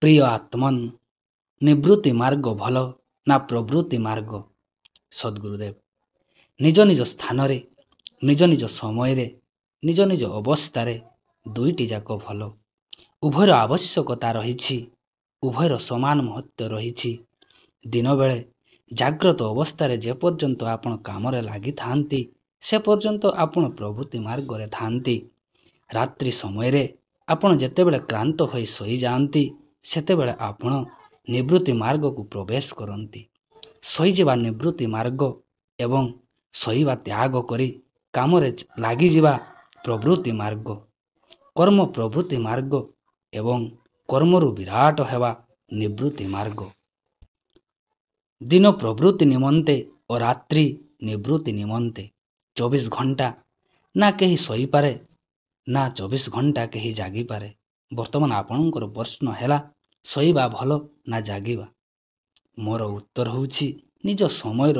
ପ୍ରିୟ ଆତ୍ମନ୍, ନିବୃତ୍ତି ମାର୍ଗ ଭଲ ନା ପ୍ରବୃତ୍ତି ମାର୍ଗ? ସଦ୍ଗୁରୁଦେବ ନିଜ ନିଜ ସ୍ଥାନରେ, ନିଜ ନିଜ ସମୟରେ, ନିଜ ନିଜ ଅବସ୍ଥାରେ ଦୁଇଟି ଯାକ ଭଲ। ଉଭୟର ଆବଶ୍ୟକତା ରହିଛି, ଉଭୟର ସମାନ ମହତ୍ତ୍ୱ ରହିଛି। ଦିନବେଳେ ଜାଗ୍ରତ ଅବସ୍ଥାରେ ଯେପର୍ଯ୍ୟନ୍ତ ଆପଣ କାମରେ ଲାଗିଥାନ୍ତି, ସେ ପର୍ଯ୍ୟନ୍ତ ଆପଣ ପ୍ରବୃତ୍ତି ମାର୍ଗରେ ଥାନ୍ତି। ରାତ୍ରି ସମୟରେ ଆପଣ ଯେତେବେଳେ କ୍ଳାନ୍ତ ହୋଇ ଶୋଇଯାଆନ୍ତି, ସେତେବେଳେ ଆପଣ ନିବୃତ୍ତି ମାର୍ଗକୁ ପ୍ରବେଶ କରନ୍ତି। ଶୋଇଯିବା ନିବୃତ୍ତି ମାର୍ଗ ଏବଂ ଶୋଇବା ତ୍ୟାଗ କରି କାମରେ ଲାଗିଯିବା ପ୍ରବୃତ୍ତି ମାର୍ଗ। କର୍ମ ପ୍ରବୃତ୍ତି ମାର୍ଗ ଏବଂ କର୍ମରୁ ବିରାଟ ହେବା ନିବୃତ୍ତି ମାର୍ଗ। ଦିନ ପ୍ରବୃତ୍ତି ନିମନ୍ତେ ଓ ରାତ୍ରି ନିବୃତ୍ତି ନିମନ୍ତେ 24 ଘଣ୍ଟା ନା କେହି ଶୋଇପାରେ, ନା 24 ଘଣ୍ଟା କେହି ଜାଗିପାରେ। ବର୍ତ୍ତମାନ ଆପଣଙ୍କର ପ୍ରଶ୍ନ ହେଲା, ଶୋଇବା ଭଲ ନା ଜାଗିବା? ମୋର ଉତ୍ତର ହେଉଛି, ନିଜ ସମୟର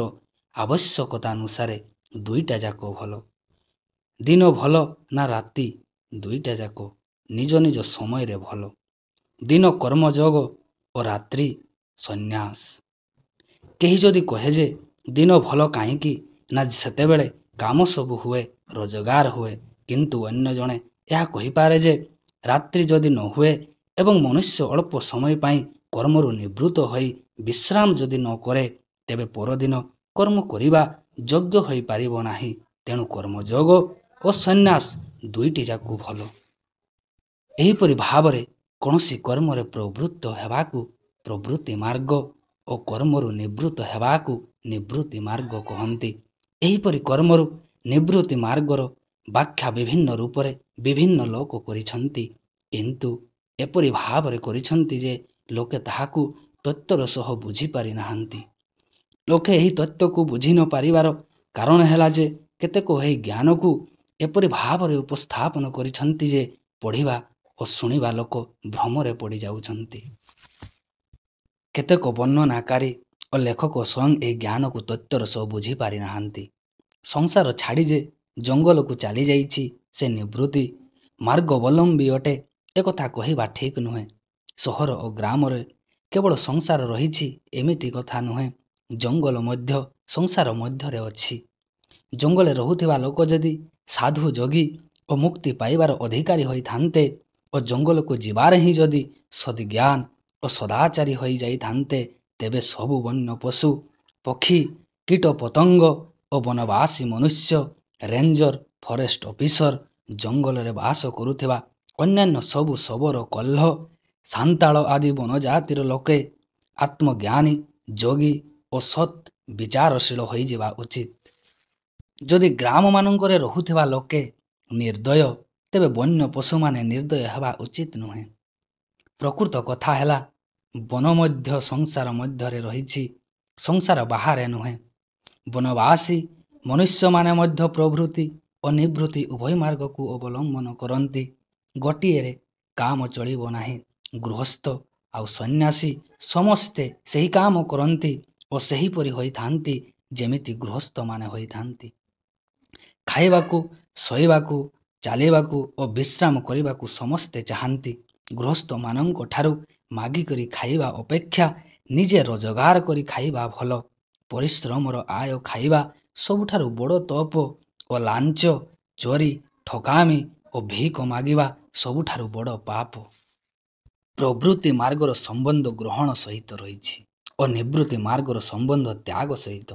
ଆବଶ୍ୟକତା ଅନୁସାରେ ଦୁଇଟା ଯାକ ଭଲ। ଦିନ ଭଲ ନା ରାତି? ଦୁଇଟା ଯାକ ନିଜ ନିଜ ସମୟରେ ଭଲ। ଦିନ କର୍ମଯୋଗ ଓ ରାତ୍ରି ସନ୍ନ୍ୟାସ। କେହି ଯଦି କହେ ଯେ ଦିନ ଭଲ କାହିଁକି ନା ସେତେବେଳେ କାମ ସବୁ ହୁଏ, ରୋଜଗାର ହୁଏ। କିନ୍ତୁ ଅନ୍ୟ ଜଣେ ଏହା କହିପାରେ ଯେ ରାତ୍ରି ଯଦି ନ ହୁଏ ଏବଂ ମନୁଷ୍ୟ ଅଳ୍ପ ସମୟ ପାଇଁ କର୍ମରୁ ନିବୃତ୍ତ ହୋଇ ବିଶ୍ରାମ ଯଦି ନ କରେ, ତେବେ ପରଦିନ କର୍ମ କରିବା ଯୋଗ୍ୟ ହୋଇପାରିବ ନାହିଁ। ତେଣୁ କର୍ମଯୋଗ ଓ ସନ୍ନ୍ୟାସ ଦୁଇଟି ଯାକ ଭଲ। ଏହିପରି ଭାବରେ କୌଣସି କର୍ମରେ ପ୍ରବୃତ୍ତ ହେବାକୁ ପ୍ରବୃତ୍ତି ମାର୍ଗ ଓ କର୍ମରୁ ନିବୃତ୍ତ ହେବାକୁ ନିବୃତ୍ତି ମାର୍ଗ କହନ୍ତି। ଏହିପରି କର୍ମରୁ ନିବୃତ୍ତି ମାର୍ଗର ବ୍ୟାଖ୍ୟା ବିଭିନ୍ନ ରୂପରେ ବିଭିନ୍ନ ଲୋକ କରିଛନ୍ତି, କିନ୍ତୁ ଏପରି ଭାବରେ କରିଛନ୍ତି ଯେ ଲୋକେ ତାହାକୁ ତତ୍ତ୍ୱର ସହ ବୁଝିପାରି ନାହାନ୍ତି। ଲୋକେ ଏହି ତତ୍ତ୍ୱକୁ ବୁଝି ନ ପାରିବାର କାରଣ ହେଲା ଯେ କେତେକ ଏହି ଜ୍ଞାନକୁ ଏପରି ଭାବରେ ଉପସ୍ଥାପନ କରିଛନ୍ତି ଯେ ପଢ଼ିବା ଓ ଶୁଣିବା ଲୋକ ଭ୍ରମରେ ପଡ଼ିଯାଉଛନ୍ତି। କେତେକ ବର୍ଣ୍ଣନାକାରୀ ଓ ଲେଖକ ସ୍ୱୟଂ ଏହି ଜ୍ଞାନକୁ ତତ୍ତ୍ୱର ସହ ବୁଝିପାରି ନାହାନ୍ତି। ସଂସାର ଛାଡ଼ି ଯେ ଜଙ୍ଗଲକୁ ଚାଲିଯାଇଛି, ସେ ନିବୃତ୍ତି ମାର୍ଗାବଲମ୍ବୀ ଅଟେ, ଏକଥା କହିବା ଠିକ୍ ନୁହେଁ। ସହର ଓ ଗ୍ରାମରେ କେବଳ ସଂସାର ରହିଛି ଏମିତି କଥା ନୁହେଁ। ଜଙ୍ଗଲ ମଧ୍ୟ ସଂସାର ମଧ୍ୟରେ ଅଛି। ଜଙ୍ଗଲରେ ରହୁଥିବା ଲୋକ ଯଦି ସାଧୁ, ଯୋଗୀ ଓ ମୁକ୍ତି ପାଇବାର ଅଧିକାରୀ ହୋଇଥାନ୍ତେ ଓ ଜଙ୍ଗଲକୁ ଯିବାରେ ହିଁ ଯଦି ସଦ୍ଜ୍ଞାନ ଓ ସଦାଚାରୀ ହୋଇଯାଇଥାନ୍ତେ, ତେବେ ସବୁ ବନ୍ୟ ପଶୁ, ପକ୍ଷୀ, କୀଟ ପତଙ୍ଗ ଓ ବନବାସୀ ମନୁଷ୍ୟ, ରେଞ୍ଜର, ଫରେଷ୍ଟ ଅଫିସର, ଜଙ୍ଗଲରେ ବାସ କରୁଥିବା ଅନ୍ୟାନ୍ୟ ସବୁ ଶବର, କଲ୍ହ, ସାନ୍ତାଳ ଆଦି ବନଜାତିର ଲୋକେ ଆତ୍ମଜ୍ଞାନୀ, ଯୋଗୀ ଓ ସତ୍ ବିଚାରଶୀଳ ହୋଇଯିବା ଉଚିତ। ଯଦି ଗ୍ରାମମାନଙ୍କରେ ରହୁଥିବା ଲୋକେ ନିର୍ଦ୍ଦୟ, ତେବେ ବନ୍ୟ ପଶୁମାନେ ନିର୍ଦ୍ଦୟ ହେବା ଉଚିତ ନୁହେଁ। ପ୍ରକୃତ କଥା ହେଲା, ବନ ମଧ୍ୟ ସଂସାର ମଧ୍ୟରେ ରହିଛି, ସଂସାର ବାହାରେ ନୁହେଁ। ବନବାସୀ ମନୁଷ୍ୟମାନେ ମଧ୍ୟ ପ୍ରବୃତ୍ତି ଓ ନିବୃତ୍ତି ଉଭୟ ମାର୍ଗକୁ ଅବଲମ୍ବନ କରନ୍ତି। ଗୋଟିଏରେ କାମ ଚଳିବ ନାହିଁ। ଗୃହସ୍ଥ ଆଉ ସନ୍ନ୍ୟାସୀ ସମସ୍ତେ ସେହି କାମ କରନ୍ତି ଓ ସେହିପରି ହୋଇଥାନ୍ତି ଯେମିତି ଗୃହସ୍ଥମାନେ ହୋଇଥାନ୍ତି। ଖାଇବାକୁ, ଶୋଇବାକୁ, ଚାଲିବାକୁ ଓ ବିଶ୍ରାମ କରିବାକୁ ସମସ୍ତେ ଚାହାନ୍ତି। ଗୃହସ୍ଥମାନଙ୍କ ଠାରୁ ମାଗିକରି ଖାଇବା ଅପେକ୍ଷା ନିଜେ ରୋଜଗାର କରି ଖାଇବା ଭଲ। ପରିଶ୍ରମର ଆୟ ଖାଇବା ସବୁଠାରୁ ବଡ଼ ତପ ଓ ଲାଞ୍ଚ, ଚୋରି, ଠକାମି ଓ ଭିକ ମାଗିବା ସବୁଠାରୁ ବଡ଼ ପାପ। ପ୍ରବୃତ୍ତି ମାର୍ଗର ସମ୍ବନ୍ଧ ଗ୍ରହଣ ସହିତ ରହିଛି ଓ ନିବୃତ୍ତି ମାର୍ଗର ସମ୍ବନ୍ଧ ତ୍ୟାଗ ସହିତ।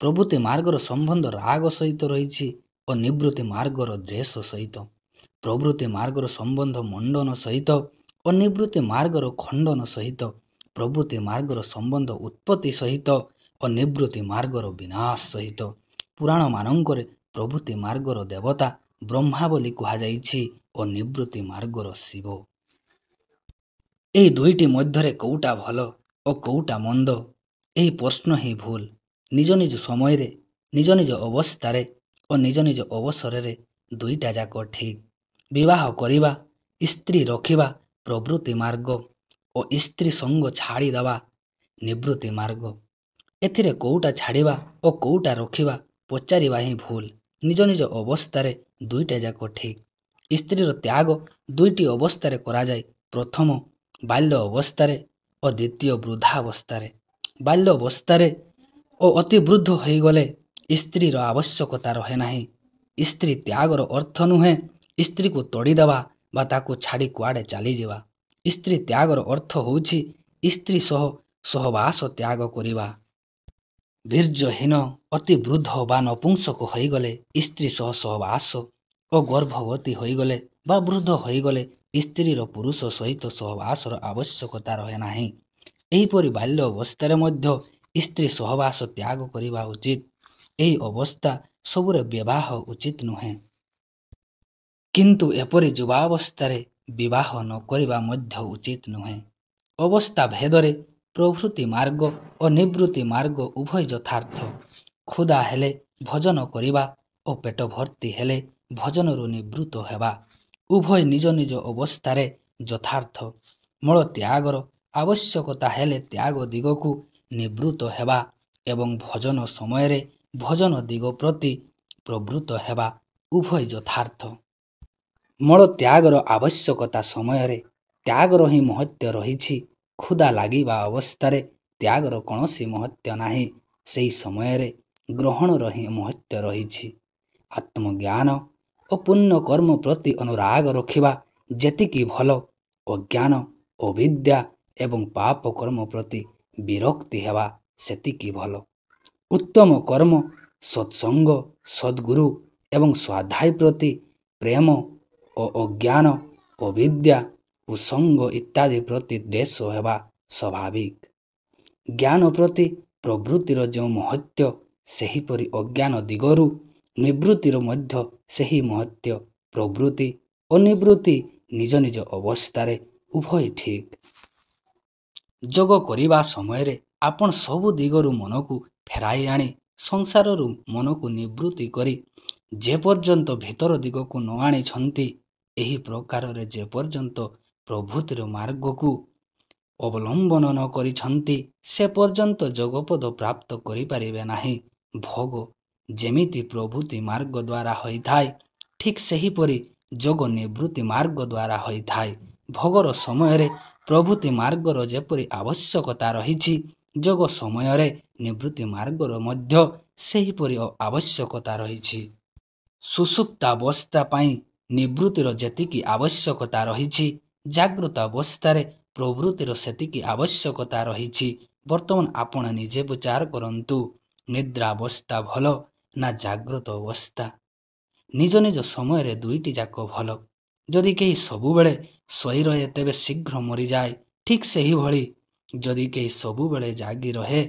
ପ୍ରବୃତ୍ତି ମାର୍ଗର ସମ୍ବନ୍ଧ ରାଗ ସହିତ ରହିଛି ଓ ନିବୃତ୍ତି ମାର୍ଗର ଦ୍ୱେଷ ସହିତ। ପ୍ରବୃତ୍ତି ମାର୍ଗର ସମ୍ବନ୍ଧ ମଣ୍ଡନ ସହିତ ଓ ନିବୃତ୍ତି ମାର୍ଗର ଖଣ୍ଡନ ସହିତ। ପ୍ରବୃତ୍ତି ମାର୍ଗର ସମ୍ବନ୍ଧ ଉତ୍ପତ୍ତି ସହିତ ଓ ନିବୃତ୍ତି ମାର୍ଗର ବିନାଶ ସହିତ। ପୁରାଣମାନଙ୍କରେ ପ୍ରବୃତ୍ତି ମାର୍ଗର ଦେବତା ବ୍ରହ୍ମା ବୋଲି କୁହାଯାଇଛି ଓ ନିବୃତ୍ତି ମାର୍ଗର ଶିବ। ଏହି ଦୁଇଟି ମଧ୍ୟରେ କେଉଁଟା ଭଲ ଓ କେଉଁଟା ମନ୍ଦ, ଏହି ପ୍ରଶ୍ନ ହିଁ ଭୁଲ। ନିଜ ନିଜ ସମୟରେ, ନିଜ ନିଜ ଅବସ୍ଥାରେ ଓ ନିଜ ନିଜ ଅବସରରେ ଦୁଇଟା ଯାକ ଠିକ୍। ବିବାହ କରିବା, ସ୍ତ୍ରୀ ରଖିବା ପ୍ରବୃତ୍ତି ମାର୍ଗ ଓ ସ୍ତ୍ରୀ ସଙ୍ଗ ଛାଡ଼ିଦେବା ନିବୃତ୍ତି ମାର୍ଗ। ଏଥିରେ କେଉଁଟା ଛାଡ଼ିବା ଓ କେଉଁଟା ରଖିବା ପଚାରିବା ହିଁ ଭୁଲ। ନିଜ ନିଜ ଅବସ୍ଥାରେ ଦୁଇଟା ଯାକ ଠିକ୍। ସ୍ତ୍ରୀର ତ୍ୟାଗ ଦୁଇଟି ଅବସ୍ଥାରେ କରାଯାଏ। ପ୍ରଥମ ବାଲ୍ୟ ଅବସ୍ଥାରେ ଓ ଦ୍ୱିତୀୟ ବୃଦ୍ଧାବସ୍ଥାରେ। ବାଲ୍ୟ ଅବସ୍ଥାରେ ଓ ଅତି ବୃଦ୍ଧ ହୋଇଗଲେ ସ୍ତ୍ରୀର ଆବଶ୍ୟକତା ରହେ ନାହିଁ। ସ୍ତ୍ରୀ ତ୍ୟାଗର ଅର୍ଥ ନୁହେଁ ସ୍ତ୍ରୀକୁ ତଡ଼ିଦେବା ବା ତାକୁ ଛାଡ଼ି କୁଆଡ଼େ ଚାଲିଯିବା। ସ୍ତ୍ରୀ ତ୍ୟାଗର ଅର୍ଥ ହେଉଛି ସ୍ତ୍ରୀ ସହ ସହବାସ ତ୍ୟାଗ କରିବା। ବୀର୍ଯ୍ୟହୀନ ଅତି ବୃଦ୍ଧ ବା ନପୁଂସକ ହୋଇଗଲେ ସ୍ତ୍ରୀ ସହ ସହବାସ ଓ ଗର୍ଭବତୀ ହୋଇଗଲେ ବା ବୃଦ୍ଧ ହୋଇଗଲେ ସ୍ତ୍ରୀର ପୁରୁଷ ସହିତ ସହବାସର ଆବଶ୍ୟକତା ରହେ ନାହିଁ। ଏହିପରି ବାଲ୍ୟ ଅବସ୍ଥାରେ ମଧ୍ୟ ସ୍ତ୍ରୀ ସହବାସ ତ୍ୟାଗ କରିବା ଉଚିତ। ଏହି ଅବସ୍ଥା ସବୁରେ ବିବାହ ଉଚିତ ନୁହେଁ। କିନ୍ତୁ ଏପରି ଯୁବାବସ୍ଥାରେ ବିବାହ ନ କରିବା ମଧ୍ୟ ଉଚିତ ନୁହେଁ। ଅବସ୍ଥା ଭେଦରେ ପ୍ରଭୃତି ମାର୍ଗ ଓ ନିବୃତ୍ତି ମାର୍ଗ ଉଭୟ ଯଥାର୍ଥ। କ୍ଷୁଧା ହେଲେ ଭୋଜନ କରିବା ଓ ପେଟ ଭର୍ତ୍ତି ହେଲେ ଭୋଜନରୁ ନିବୃତ୍ତ ହେବା ଉଭୟ ନିଜ ନିଜ ଅବସ୍ଥାରେ ଯଥାର୍ଥ। ମୂଳ ତ୍ୟାଗର ଆବଶ୍ୟକତା ହେଲେ ତ୍ୟାଗ ଦିଗକୁ ନିବୃତ୍ତ ହେବା ଏବଂ ଭୋଜନ ସମୟରେ ଭୋଜନ ଦିଗ ପ୍ରତି ପ୍ରବୃତ୍ତ ହେବା ଉଭୟ ଯଥାର୍ଥ। ମୂଳ ତ୍ୟାଗର ଆବଶ୍ୟକତା ସମୟରେ ତ୍ୟାଗର ହିଁ ମହତ୍ତ୍ୱ ରହିଛି। କ୍ଷୁଧା ଲାଗିବା ଅବସ୍ଥାରେ ତ୍ୟାଗର କୌଣସି ମହତ୍ତ୍ୱ ନାହିଁ। ସେହି ସମୟରେ ଗ୍ରହଣର ହିଁ ମହତ୍ତ୍ୱ ରହିଛି। ଆତ୍ମଜ୍ଞାନ ଓ ପୁଣ୍ୟ କର୍ମ ପ୍ରତି ଅନୁରାଗ ରଖିବା ଯେତିକି ଭଲ, ଅଜ୍ଞାନ ଅବିଦ୍ୟା ଏବଂ ପାପ କର୍ମ ପ୍ରତି ବିରକ୍ତି ହେବା ସେତିକି ଭଲ। ଉତ୍ତମ କର୍ମ, ସତ୍ସଙ୍ଗ, ସଦ୍ଗୁରୁ ଏବଂ ସ୍ୱାଧ୍ୟାୟ ପ୍ରତି ପ୍ରେମ ଓ ଅଜ୍ଞାନ ଅବିଦ୍ୟା କୁସଙ୍ଗ ଇତ୍ୟାଦି ପ୍ରତି ଦ୍ୱେଷ ହେବା ସ୍ୱାଭାବିକ। ଜ୍ଞାନ ପ୍ରତି ପ୍ରବୃତ୍ତିର ଯେଉଁ ମହତ୍ତ୍ୱ ସେହିପରି ଅଜ୍ଞାନ ଦିଗରୁ ନିବୃତ୍ତିର ମଧ୍ୟ ସେହି ମହତ୍ତ୍ୱ। ପ୍ରବୃତ୍ତି ଓ ନିବୃତ୍ତି ନିଜ ନିଜ ଅବସ୍ଥାରେ ଉଭୟ ଠିକ୍। ଯୋଗ କରିବା ସମୟରେ ଆପଣ ସବୁ ଦିଗରୁ ମନକୁ ଫେରାଇ ଆଣି ସଂସାରରୁ ମନକୁ ନିବୃତ୍ତି କରି ଯେପର୍ଯ୍ୟନ୍ତ ଭିତର ଦିଗକୁ ନ ଆଣିଛନ୍ତି, ଏହି ପ୍ରକାରରେ ଯେପର୍ଯ୍ୟନ୍ତ ପ୍ରଭୃତିର ମାର୍ଗକୁ ଅବଲମ୍ବନ ନ କରିଛନ୍ତି ସେ ପର୍ଯ୍ୟନ୍ତ ଯୋଗପଦ ପ୍ରାପ୍ତ କରିପାରିବେ ନାହିଁ। ଭୋଗ ଯେମିତି ପ୍ରଭୃତି ମାର୍ଗ ଦ୍ୱାରା ହୋଇଥାଏ, ଠିକ୍ ସେହିପରି ଯୋଗ ନିବୃତ୍ତି ମାର୍ଗ ଦ୍ୱାରା ହୋଇଥାଏ। ଭୋଗର ସମୟରେ ପ୍ରଭୃତି ମାର୍ଗର ଯେପରି ଆବଶ୍ୟକତା ରହିଛି, ଯୋଗ ସମୟରେ ନିବୃତ୍ତି ମାର୍ଗର ମଧ୍ୟ ସେହିପରି ଆବଶ୍ୟକତା ରହିଛି। ସୁଷୁପ୍ତାବସ୍ଥା ପାଇଁ ନିବୃତ୍ତିର ଯେତିକି ଆବଶ୍ୟକତା ରହିଛି, ଜାଗ୍ରତ ଅବସ୍ଥାରେ ପ୍ରଭୃତିର ସେତିକି ଆବଶ୍ୟକତା ରହିଛି। ବର୍ତ୍ତମାନ ଆପଣ ନିଜେ ବିଚାର କରନ୍ତୁ, ନିଦ୍ରାବସ୍ଥା ଭଲ ନା ଜାଗ୍ରତ ଅବସ୍ଥା? ନିଜ ନିଜ ସମୟରେ ଦୁଇଟି ଯାକ ଭଲ। ଯଦି କେହି ସବୁବେଳେ ଶୋଇ ରହେ ତେବେ ଶୀଘ୍ର ମରିଯାଏ। ଠିକ୍ ସେହିଭଳି ଯଦି କେହି ସବୁବେଳେ ଜାଗି ରହେ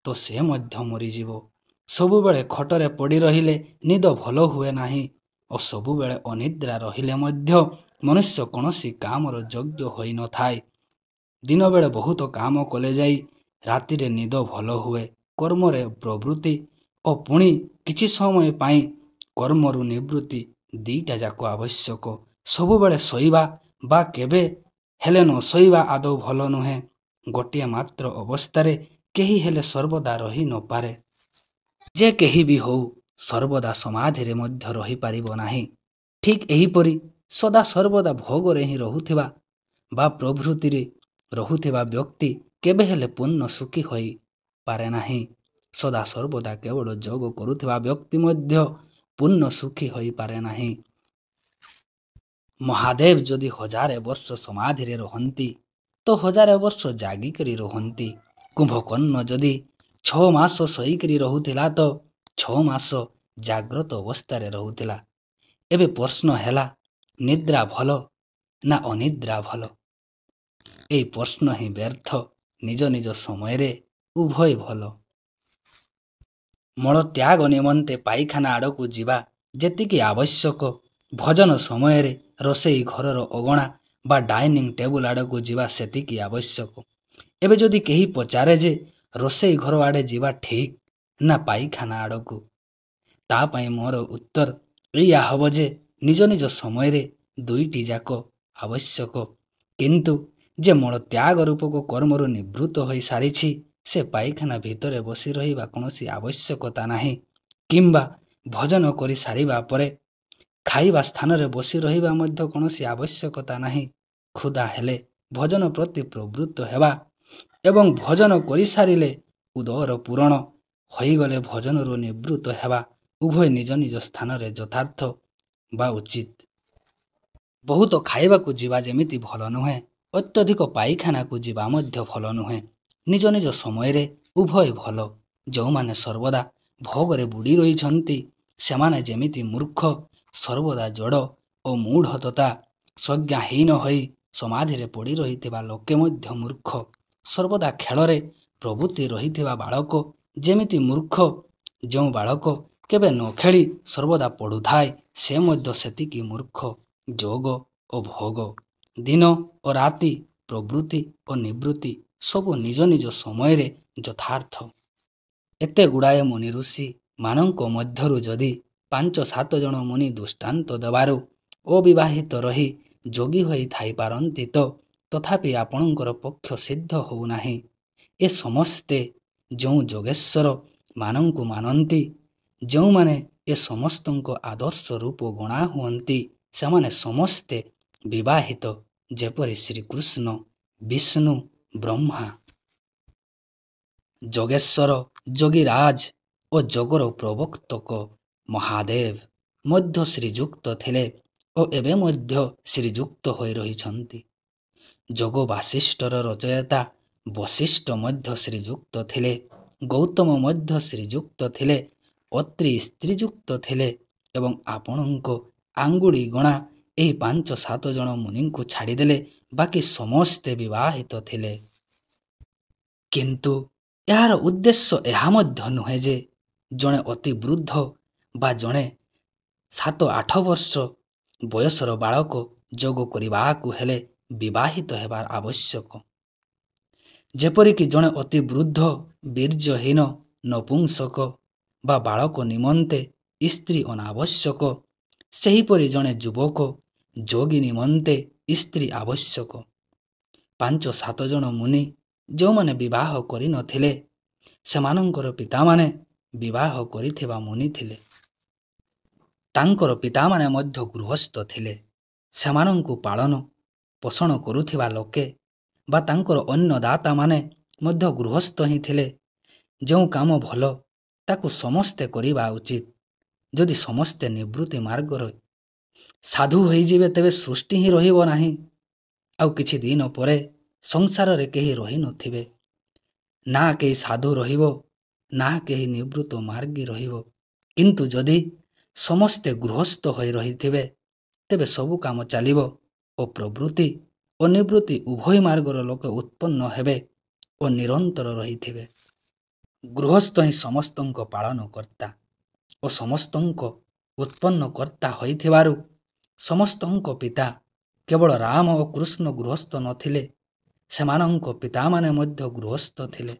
ତ ସେ ମଧ୍ୟ ମରିଯିବ। ସବୁବେଳେ ଖଟରେ ପଡ଼ି ରହିଲେ ନିଦ ଭଲ ହୁଏ ନାହିଁ ଓ ସବୁବେଳେ ଅନିଦ୍ରା ରହିଲେ ମଧ୍ୟ ମନୁଷ୍ୟ କୌଣସି କାମର ଯୋଗ୍ୟ ହୋଇନଥାଏ। ଦିନବେଳେ ବହୁତ କାମ କଲେ ଯାଇ ରାତିରେ ନିଦ ଭଲ ହୁଏ। କର୍ମରେ ପ୍ରବୃତ୍ତି ଓ ପୁଣି କିଛି ସମୟ ପାଇଁ କର୍ମରୁ ନିବୃତ୍ତି ଦୁଇଟା ଯାକ ଆବଶ୍ୟକ। ସବୁବେଳେ ଶୋଇବା ବା କେବେ ହେଲେ ନ ଶୋଇବା ଆଦୌ ଭଲ ନୁହେଁ। ଗୋଟିଏ ମାତ୍ର ଅବସ୍ଥାରେ କେହି ହେଲେ ସର୍ବଦା ରହି ନପାରେ। ଯେ କେହି ବି ହଉ ସର୍ବଦା ସମାଧିରେ ମଧ୍ୟ ରହିପାରିବ ନାହିଁ। ଠିକ୍ ଏହିପରି ସଦାସର୍ବଦା ଭୋଗରେ ହିଁ ରହୁଥିବା ବା ପ୍ରଭୃତିରେ ରହୁଥିବା ବ୍ୟକ୍ତି କେବେ ହେଲେ ପୂର୍ଣ୍ଣ ସୁଖୀ ହୋଇପାରେ ନାହିଁ। ସଦାସର୍ବଦା କେବଳ ଯୋଗ କରୁଥିବା ବ୍ୟକ୍ତି ମଧ୍ୟ ପୂର୍ଣ୍ଣ ସୁଖୀ ହୋଇପାରେ ନାହିଁ। ମହାଦେବ ଯଦି 1000 ବର୍ଷ ସମାଧିରେ ରହନ୍ତି ତ 1000 ବର୍ଷ ଜାଗିକରି ରହନ୍ତି। କୁମ୍ଭକର୍ଣ୍ଣ ଯଦି 6 ମାସ ଶୋଇକରି ରହୁଥିଲା ତ 6 ମାସ ଜାଗ୍ରତ ଅବସ୍ଥାରେ ରହୁଥିଲା। ଏବେ ପ୍ରଶ୍ନ ହେଲା, ନିଦ୍ରା ଭଲ ନା ଅନିଦ୍ରା ଭଲ? ଏହି ପ୍ରଶ୍ନ ହିଁ ବ୍ୟର୍ଥ। ନିଜ ନିଜ ସମୟରେ ଉଭୟ ଭଲ। ମଳତ୍ୟାଗ ନିମନ୍ତେ ପାଇଖାନା ଆଡ଼କୁ ଯିବା ଯେତିକି ଆବଶ୍ୟକ, ଭୋଜନ ସମୟରେ ରୋଷେଇ ଘରର ଅଗଣା ବା ଡାଇନିଂ ଟେବୁଲ ଆଡ଼କୁ ଯିବା ସେତିକି ଆବଶ୍ୟକ। ଏବେ ଯଦି କେହି ପଚାରେ ଯେ ରୋଷେଇ ଘର ଆଡ଼େ ଯିବା ଠିକ୍ ନା ପାଇଖାନା ଆଡ଼କୁ, ତା ପାଇଁ ମୋର ଉତ୍ତର ଏଇଆ ହେବ ଯେ ନିଜ ନିଜ ସମୟରେ ଦୁଇଟି ଯାକ ଆବଶ୍ୟକ। କିନ୍ତୁ ଯେ ମଳତ୍ୟାଗ ରୂପକ କର୍ମରୁ ନିବୃତ୍ତ ହୋଇସାରିଛି, ସେ ପାଇଖାନା ଭିତରେ ବସି ରହିବା କୌଣସି ଆବଶ୍ୟକତା ନାହିଁ କିମ୍ବା ଭୋଜନ କରିସାରିବା ପରେ ଖାଇବା ସ୍ଥାନରେ ବସି ରହିବା ମଧ୍ୟ କୌଣସି ଆବଶ୍ୟକତା ନାହିଁ। କ୍ଷୁଧା ହେଲେ ଭଜନ ପ୍ରତି ପ୍ରବୃତ୍ତ ହେବା ଏବଂ ଭଜନ କରିସାରିଲେ ଉଦର ପୂରଣ ହୋଇଗଲେ ଭଜନରୁ ନିବୃତ୍ତ ହେବା ଉଭୟ ନିଜ ନିଜ ସ୍ଥାନରେ ଯଥାର୍ଥ ବା ଉଚିତ। ବହୁତ ଖାଇବାକୁ ଯିବା ଯେମିତି ଭଲ ନୁହେଁ, ଅତ୍ୟଧିକ ପାଇଖାନାକୁ ଯିବା ମଧ୍ୟ ଭଲ ନୁହେଁ। ନିଜ ନିଜ ସମୟରେ ଉଭୟ ଭଲ। ଯେଉଁମାନେ ସର୍ବଦା ଭୋଗରେ ବୁଡ଼ି ରହିଛନ୍ତି ସେମାନେ ଯେମିତି ମୂର୍ଖ, ସର୍ବଦା ଜଡ଼ ଓ ମୂଢ଼ ତଥା ସଂଜ୍ଞାହୀନ ହୋଇ ସମାଧିରେ ପଡ଼ି ରହିଥିବା ଲୋକେ ମଧ୍ୟ ମୂର୍ଖ। ସର୍ବଦା ଖେଳରେ ପ୍ରବୃତ୍ତି ରହିଥିବା ବାଳକ ଯେମିତି ମୂର୍ଖ। ଯେଉଁ ବାଳକ କେବେ ନ ଖେଳି ସର୍ବଦା ପଢ଼ୁଥାଏ ସେ ମଧ୍ୟ ସେତିକି ମୂର୍ଖ। ଯୋଗ ଓ ଭୋଗ, ଦିନ ଓ ରାତି, ପ୍ରବୃତ୍ତି ଓ ନିବୃତ୍ତି ସବୁ ନିଜ ନିଜ ସମୟରେ ଯଥାର୍ଥ। ଏତେ ଗୁଡ଼ାଏ ମୁନି ଋଷି ମାନଙ୍କ ମଧ୍ୟରୁ ଯଦି 5-7 ଜଣ ମୁନି ଦୃଷ୍ଟାନ୍ତ ଦେବାରୁ ଅବିବାହିତ ରହି ଯୋଗୀ ହୋଇ ଥାଇପାରନ୍ତି ତ ତଥାପି ଆପଣଙ୍କର ପକ୍ଷ ସିଦ୍ଧ ହେଉନାହିଁ। ଏ ସମସ୍ତେ ଯେଉଁ ଯୋଗେଶ୍ୱର ମାନଙ୍କୁ ମାନନ୍ତି, ଯେଉଁମାନେ ଏ ସମସ୍ତଙ୍କ ଆଦର୍ଶ ରୂପ ଗଣା ହୁଅନ୍ତି ସେମାନେ ସମସ୍ତେ ବିବାହିତ, ଯେପରି ଶ୍ରୀକୃଷ୍ଣ, ବିଷ୍ଣୁ, ବ୍ରହ୍ମା, ଯୋଗେଶ୍ୱର, ଯୋଗୀରାଜ ଓ ଯୋଗର ପ୍ରବର୍ତ୍ତକ ମହାଦେବ ମଧ୍ୟ ଶ୍ରୀଯୁକ୍ତ ଥିଲେ ଓ ଏବେ ମଧ୍ୟ ଶ୍ରୀଯୁକ୍ତ ହୋଇ ରହିଛନ୍ତି। ଯୋଗ ବାସିଷ୍ଠର ରଚୟିତା ବଶିଷ୍ଠ ମଧ୍ୟ ଶ୍ରୀଯୁକ୍ତ ଥିଲେ। ଗୌତମ ମଧ୍ୟ ଶ୍ରୀଯୁକ୍ତ ଥିଲେ। ଅତ୍ରି ଶ୍ରୀଯୁକ୍ତ ଥିଲେ ଏବଂ ଆପଣଙ୍କ ଆଙ୍ଗୁଳି ଗଣା ଏହି 5-7 ଜଣ ମୁନିଙ୍କୁ ଛାଡ଼ିଦେଲେ ବାକି ସମସ୍ତେ ବିବାହିତ ଥିଲେ। କିନ୍ତୁ ଏହାର ଉଦ୍ଦେଶ୍ୟ ଏହା ମଧ୍ୟ ନୁହେଁ ଯେ ଜଣେ ଅତି ବୃଦ୍ଧ ବା ଜଣେ 7-8 ବର୍ଷ ବୟସର ବାଳକ ଯୋଗ କରିବାକୁ ହେଲେ ବିବାହିତ ହେବାର ଆବଶ୍ୟକ। ଯେପରିକି ଜଣେ ଅତି ବୃଦ୍ଧ ବୀର୍ଯ୍ୟହୀନ ନପୁଂସକ ବା ବାଳକ ନିମନ୍ତେ ସ୍ତ୍ରୀ ଅନାବଶ୍ୟକ, ସେହିପରି ଜଣେ ଯୁବକ ଯୋଗୀ ନିମନ୍ତେ ସ୍ତ୍ରୀ ଆବଶ୍ୟକ। 5-7 ଜଣ ମୁନି ଯେଉଁମାନେ ବିବାହ କରିନଥିଲେ ସେମାନଙ୍କର ପିତାମାନେ ବିବାହ କରିଥିବା ମୁନି ଥିଲେ। ତାଙ୍କର ପିତାମାନେ ମଧ୍ୟ ଗୃହସ୍ଥ ଥିଲେ। ସେମାନଙ୍କୁ ପାଳନ ପୋଷଣ କରୁଥିବା ଲୋକେ ବା ତାଙ୍କର ଅନ୍ନଦାତାମାନେ ମଧ୍ୟ ଗୃହସ୍ଥ ହିଁ ଥିଲେ। ଯେଉଁ କାମ ଭଲ ତାକୁ ସମସ୍ତେ କରିବା ଉଚିତ। ଯଦି ସମସ୍ତେ ନିବୃତ୍ତି ମାର୍ଗରେ ସାଧୁ ହୋଇଯିବେ ତେବେ ସୃଷ୍ଟି ହିଁ ରହିବ ନାହିଁ। ଆଉ କିଛି ଦିନ ପରେ ସଂସାରରେ କେହି ରହିନଥିବେ। ନା କେହି ସାଧୁ ରହିବ, ନା କେହି ନିବୃତ୍ତ ମାର୍ଗୀ ରହିବ। କିନ୍ତୁ ଯଦି ସମସ୍ତେ ଗୃହସ୍ଥ ହୋଇ ରହିଥିବେ ତେବେ ସବୁ କାମ ଚାଲିବ ଓ ପ୍ରବୃତ୍ତି ଓ ନିବୃତ୍ତି ଉଭୟ ମାର୍ଗର ଲୋକେ ଉତ୍ପନ୍ନ ହେବେ ଓ ନିରନ୍ତର ରହିଥିବେ। ଗୃହସ୍ଥ ହିଁ ସମସ୍ତଙ୍କ ପାଳନକର୍ତ୍ତା ଓ ସମସ୍ତଙ୍କ ଉତ୍ପନ୍ନକର୍ତ୍ତା ହୋଇଥିବାରୁ ସମସ୍ତଙ୍କ ପିତା କେବଳ ରାମ ଓ କୃଷ୍ଣ ଗୃହସ୍ଥ ନଥିଲେ, ସେମାନଙ୍କ ପିତାମାନେ ମଧ୍ୟ ଗୃହସ୍ଥ ଥିଲେ।